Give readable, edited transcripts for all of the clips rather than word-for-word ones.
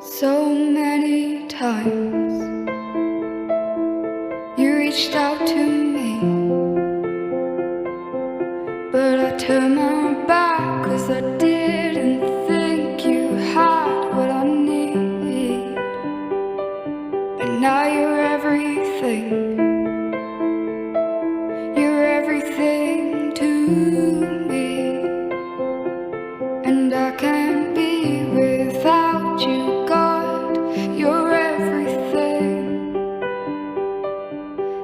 So many times you reached out to me, but I turned my back 'cause I didn't think you had what I need. But now you're everything. You're everything to me, and I can't be without you. God, you're everything,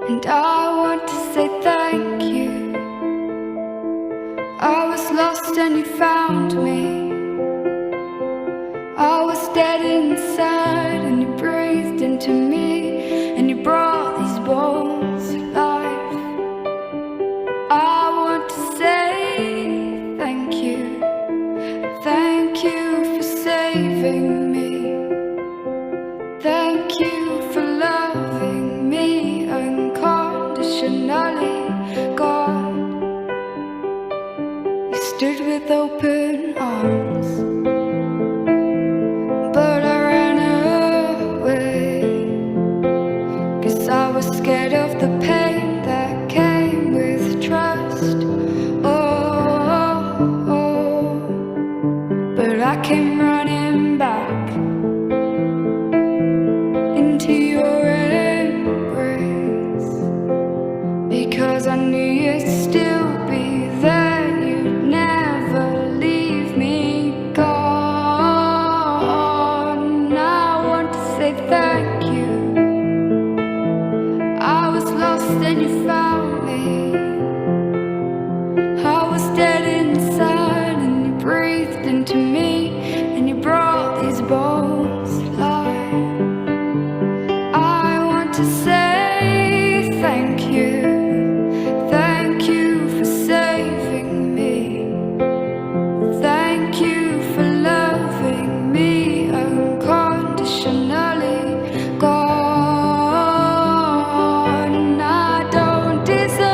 and I want to say thank you. I was lost and you found me. I was dead inside and you breathed into me, and you brought these bones to life. I want to say thank you. Thank you for saving me. Thank you for loving me unconditionally. God, you stood with open arms, but I ran away 'cause I was scared of the pain that came with trust. But I came running back into your embrace because I knew you'd still be there. You'd never leave me, God. And I want to say thank you. I was lost and you found me. I was dead inside and you breathed into me, and you brought these bones to life. I want to say thank you. Thank you for saving me. Thank you for loving me unconditionally. God, and I don't deserve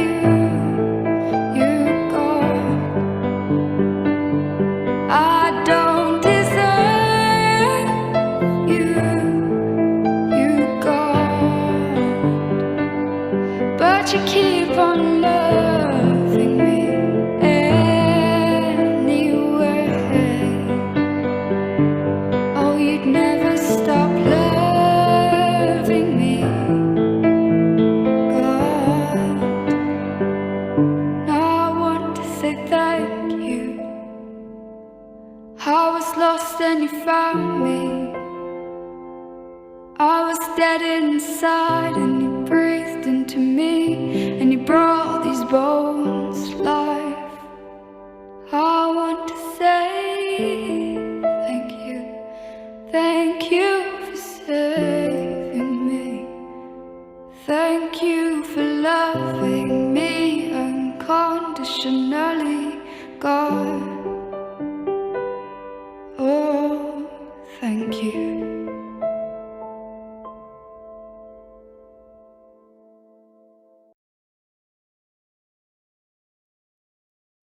you, God. I don't deserve you, God. But you keep on loving me anyway. Oh, you'd never stop loving me, God. Now I want to say thank you. I was lost and you found me. I was dead inside and you breathed into me, and you brought these bones to life. I want to say thank you. Thank you for saving me. Thank you for loving me unconditionally, God.